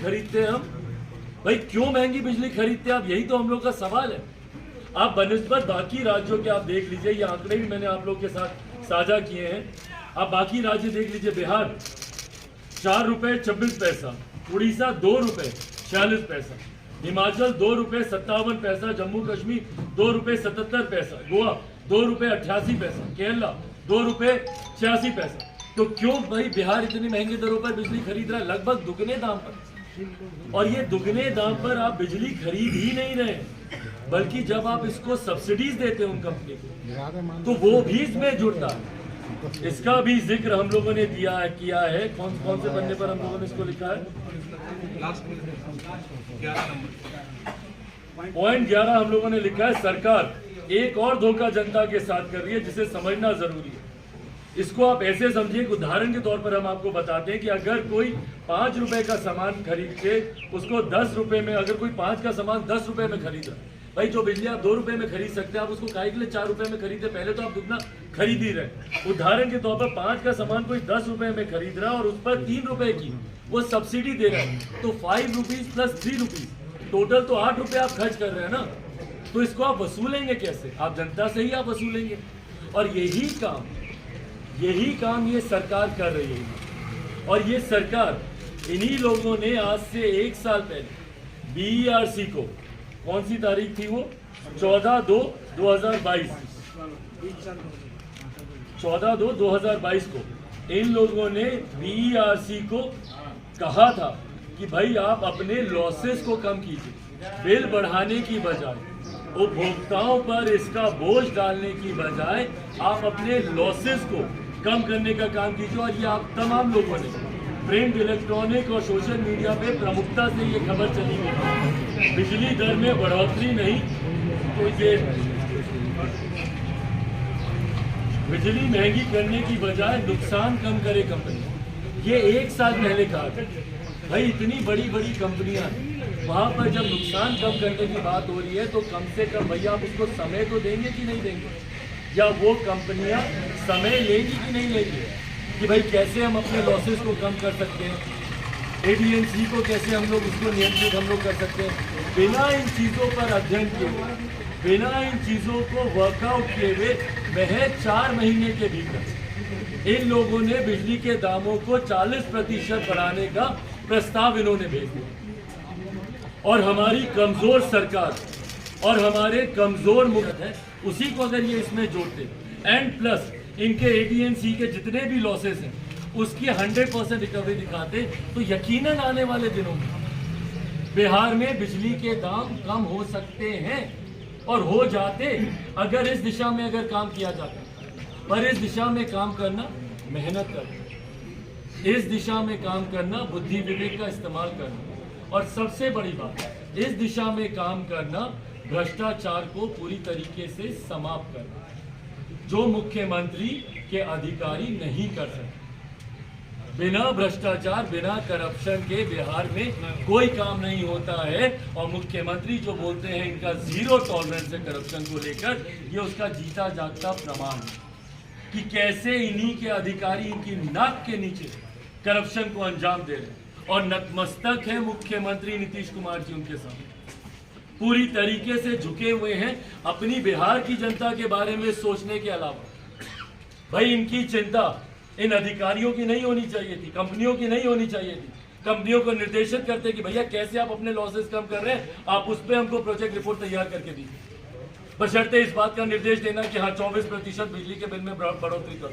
खरीदते हैं हम? भाई क्यों महंगी बिजली खरीदते हैं आप? यही तो हम लोग का सवाल है। आप बनिस्बत बाकी राज्यों के आप देख लीजिए, ये आंकड़े भी मैंने आप लोग के साथ साझा किए हैं। आप बाकी राज्य देख लीजिए, बिहार 4 रुपये 26 पैसा, उड़ीसा 2 रुपये 46 पैसा, हिमाचल 2 रुपये 57 पैसा, जम्मू कश्मीर 2 रुपये 77 पैसा, गोवा 2 रुपये 88 पैसा, केरला 2 रुपये 86 पैसा। तो क्यों भाई बिहार इतनी महंगी दरों पर बिजली खरीद रहा है? लगभग दुगने दाम पर। और ये दुगने दाम पर आप बिजली खरीद ही नहीं रहे, बल्कि जब आप इसको सब्सिडीज देते हैं उन कंपनी को, तो वो भी इसमें जुड़ता है। इसका भी जिक्र हम लोगों ने किया है। कौन कौन से पन्ने पर हम लोगों ने इसको लिखा है? पॉइंट 11 हम लोगों ने लिखा है, सरकार एक और धोखा जनता के साथ कर रही है जिसे समझना जरूरी है। इसको आप ऐसे समझिए, उदाहरण के तौर पर हम आपको बताते हैं कि अगर कोई 5 रुपए का सामान खरीद के उसको 10 रुपए में, अगर कोई 5 का सामान 10 रुपए में खरीद रहा है, भाई जो बिजली आप 2 रुपए में खरीद सकते हैं, आप उसको काहे के लिए 4 रुपए में खरीदे? पहले तो आप दुगना खरीद ही रहे। उदाहरण के तौर पर 5 का सामान कोई 10 रुपए में खरीद रहा है और उस पर 3 रुपए की वो सब्सिडी दे रहा है, तो 5 रुपीज प्लस 3 रुपीज, टोटल तो 8 रुपए आप खर्च कर रहे हैं ना। तो इसको आप वसूलेंगे कैसे? आप जनता से ही आप वसूलेंगे। और यही काम ये सरकार कर रही है। और ये सरकार, इन्हीं लोगों ने आज से 1 साल पहले बीईआरसी को, कौन सी तारीख थी वो? 14/2/2022, 14/2/2022 को इन लोगों ने बीईआरसी को कहा था कि भाई आप अपने लॉसेस को कम कीजिए, बिल बढ़ाने की बजाय, उपभोक्ताओं पर इसका बोझ डालने की बजाय आप अपने लॉसेस को कम करने का काम कीजिए। और ये आप तमाम लोगों ने प्रिंट, इलेक्ट्रॉनिक और सोशल मीडिया पे प्रमुखता से ये खबर चली गई, बिजली दर में बढ़ोतरी नहीं, तो ये बिजली महंगी करने की बजाय नुकसान कम करे कंपनी। ये 1 साल पहले कहा था। भाई इतनी बड़ी बड़ी कंपनियां, वहां पर जब नुकसान कम करने की बात हो रही है तो कम से कम भैया आप उसको समय तो देंगे कि नहीं देंगे? या वो कंपनियां समय लेंगी कि नहीं लेंगी कि भाई कैसे हम अपने लॉसेस को कम कर सकते हैं, एडीएनसी को कैसे हम लोग उसको नियंत्रित हम लोग कर सकते हैं। बिना इन चीज़ों पर अध्ययन किए हुए, बिना इन चीज़ों को वर्कआउट किए हुए, महज 4 महीने के भीतर इन लोगों ने बिजली के दामों को 40% बढ़ाने का प्रस्ताव इन्होंने भेज दिया। और हमारी कमजोर सरकार और हमारे कमजोर मुल्क है, उसी को अगर ये इसमें जोड़ते एंड प्लस इनके एडीएनसी के जितने भी लॉसेस हैं उसकी 100% रिकवरी दिखाते, तो यकीनन आने वाले दिनों में बिहार में बिजली के दाम कम हो सकते हैं और हो जाते, अगर इस दिशा में अगर काम किया जाता। पर इस दिशा में काम करना, मेहनत करना, इस दिशा में काम करना, बुद्धि विवेक का इस्तेमाल करना, और सबसे बड़ी बात, इस दिशा में काम करना, भ्रष्टाचार को पूरी तरीके से समाप्त करना, जो मुख्यमंत्री के अधिकारी नहीं कर सकते। बिना भ्रष्टाचार, बिना करप्शन के बिहार में कोई काम नहीं होता है। और मुख्यमंत्री जो बोलते हैं इनका 0 टॉलरेंस है करप्शन को लेकर, ये उसका जीता जागता प्रमाण है कि कैसे इन्हीं के अधिकारी इनकी नाक के नीचे करप्शन को अंजाम दे रहे हैं। और नतमस्तक है मुख्यमंत्री नीतीश कुमार जी उनके सामने, पूरी तरीके से झुके हुए हैं अपनी बिहार की जनता के बारे में सोचने के अलावा। भाई इनकी चिंता इन अधिकारियों की नहीं होनी चाहिए थी, कंपनियों की नहीं होनी चाहिए थी। कंपनियों को निर्देशित करते कि भैया कैसे आप अपने लॉसेस कम कर रहे हैं, आप उस पर हमको प्रोजेक्ट रिपोर्ट तैयार करके दीजिए, बशर्ते इस बात का निर्देश देना कि हाँ 24% बिजली के बिल में बढ़ोतरी कर दो।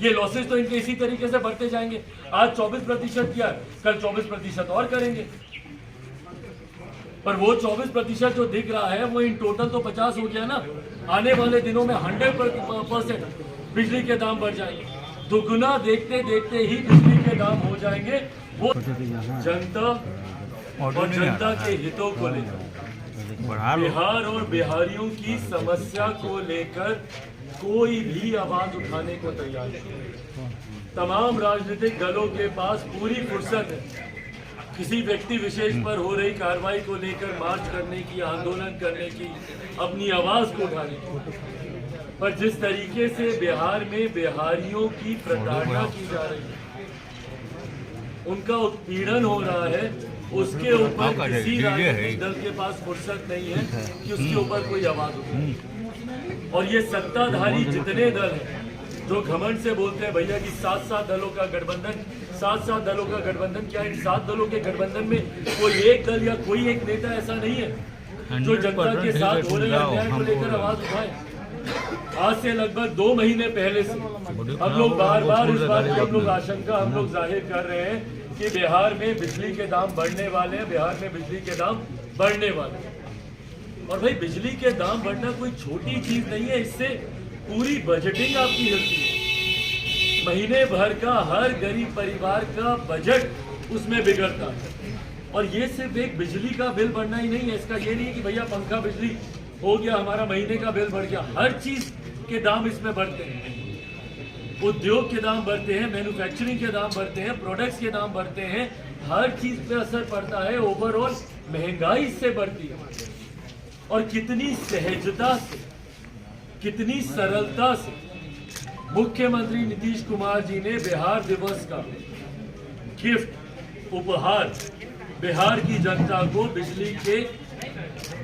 ये लॉसेस तो इनके इसी तरीके से बढ़ते जाएंगे। आज 24% किया, कल 24% और करेंगे, पर वो 24% जो दिख रहा है वो इन टोटल तो 50 हो गया ना। आने वाले दिनों में 100% बिजली के दाम बढ़ जाएंगे, दुगुना देखते देखते ही बिजली के दाम हो जाएंगे। वो जनता और जनता के हितों को लेकर, बिहार और बिहारियों की समस्या को लेकर कोई भी आवाज उठाने को तैयार नहीं। तमाम राजनीतिक दलों के पास पूरी फुर्सत है किसी व्यक्ति विशेष पर हो रही कार्रवाई को लेकर मार्च करने की, आंदोलन करने की, अपनी आवाज को उठाने की। पर जिस तरीके से बिहार में बिहारियों की प्रताड़ना की जा रही है, उनका उत्पीड़न हो रहा है, उसके ऊपर किसी राजनीतिक दल के पास फुर्सत नहीं है कि उसके ऊपर कोई आवाज उठाए। और ये सत्ताधारी जितने दल हैं जो घमंड से बोलते हैं भैया कि 7 दलों का गठबंधन, 7 दलों का गठबंधन, क्या इन 7 दलों के गठबंधन में कोई एक दल या कोई एक नेता ऐसा नहीं है जो जनता के साथ हो रहे अन्याय को लेकर आवाज उठाए? आज से लगभग 2 महीने पहले से हम लोग बार बार इस बात की हम लोग आशंका हम लोग जाहिर कर रहे हैं कि बिहार में बिजली के दाम बढ़ने वाले हैं, बिहार में बिजली के दाम बढ़ने वाले हैं। और भाई बिजली के दाम बढ़ना कोई छोटी चीज नहीं है, इससे पूरी बजटिंग आपकी हिलती है। महीने भर का हर गरीब परिवार का बजट उसमें बिगड़ता है। और ये सिर्फ एक बिजली का बिल बढ़ना ही नहीं है, इसका ये नहीं है कि भैया पंखा बिजली हो गया हमारा महीने का बिल बढ़ गया, हर चीज के दाम इसमें बढ़ते हैं। उद्योग के दाम बढ़ते हैं, मैन्युफैक्चरिंग के दाम बढ़ते हैं, प्रोडक्ट्स के दाम बढ़ते हैं, हर चीज पे असर पड़ता है। ओवरऑल महंगाई इससे बढ़ती है। और कितनी सहजता से, कितनी सरलता से मुख्यमंत्री नीतीश कुमार जी ने बिहार दिवस का गिफ्ट उपहार बिहार की जनता को बिजली के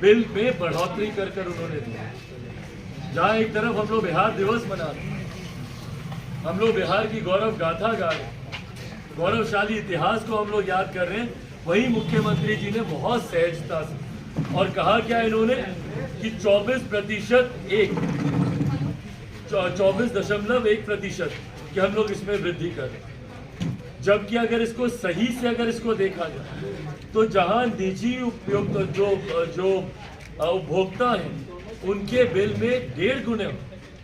बिल में बढ़ोतरी कर कर उन्होंने दिया। जहां एक तरफ हम लोग बिहार दिवस मना रहे हैं, हम लोग बिहार की गौरव गाथा गा रहे हैं, गौरवशाली इतिहास को हम लोग याद कर रहे हैं, वहीं मुख्यमंत्री जी ने बहुत सहजता से और कहा क्या इन्होंने कि 24.1% कि हम लोग इसमें वृद्धि कर रहे हैं। जबकि अगर इसको सही से अगर इसको देखा जाए तो जहां निजी उपयोग जो उपभोक्ता हैं उनके बिल में 1.5 गुने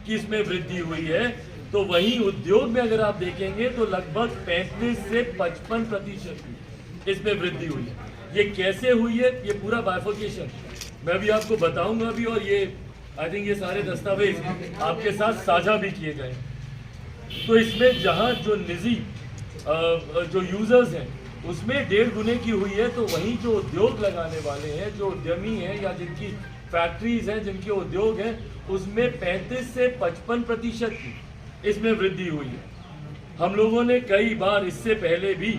की इसमें वृद्धि हुई है, तो वहीं उद्योग में अगर आप देखेंगे तो लगभग 35 से 55% इसमें वृद्धि हुई है। ये कैसे हुई है, ये पूरा बाइफर्केशन मैं भी आपको बताऊंगा भी, और ये आई थिंक ये सारे दस्तावेज आपके साथ साझा भी किए गए। तो इसमें जहां जो निजी जो यूजर्स हैं उसमें 1.5 गुने की हुई है, तो वहीं जो उद्योग लगाने वाले हैं, जो उद्यमी हैं या जिनकी फैक्ट्रीज हैं, जिनके उद्योग हैं, उसमें 35 से 55% की इसमें वृद्धि हुई है। हम लोगों ने कई बार इससे पहले भी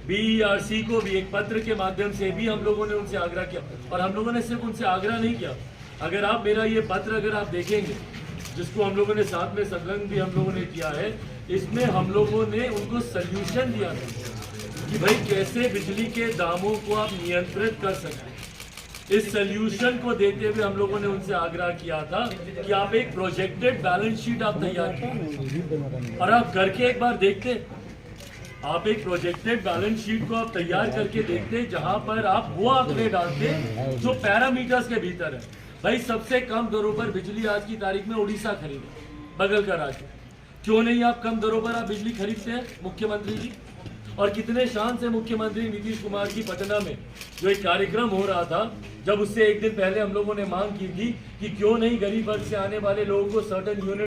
BERC को भी एक पत्र के माध्यम से भी हम लोगों ने उनसे आग्रह किया, और हम लोगों ने सिर्फ उनसे आग्रह नहीं किया। अगर आप मेरा ये पत्र अगर आप देखेंगे, जिसको हम लोगों ने साथ में संलग्न भी हम लोगों ने किया है, इसमें हम लोगों ने उनको सल्यूशन दिया था कि भाई कैसे बिजली के दामों को आप नियंत्रित कर सकते। इस सल्यूशन को देते हुए हम लोगों ने उनसे आग्रह किया था कि आप एक प्रोजेक्टेड बैलेंस शीट आप तैयार कीजिए, और आप करके एक बार देखते, आप एक प्रोजेक्टेड बैलेंस शीट को आप तैयार करके देखते जहां पर आप वो आंकड़े डालते जो पैरामीटर्स के भीतर है। भाई सबसे कम दरों पर बिजली आज की तारीख में उड़ीसा खरीदे, बगल का राज्य। क्यों नहीं आप कम दरों पर आप बिजली खरीदते हैं मुख्यमंत्री जी? और कितने शान से मुख्यमंत्री नीतीश कुमार की पटना में जो एक कार्यक्रम हो रहा था, जब उससे एक दिन पहले हम लोगों ने मांग की थी कि क्यों नहीं गरीब वर्ग से आने वाले लोगों को सर्टेन यूनिट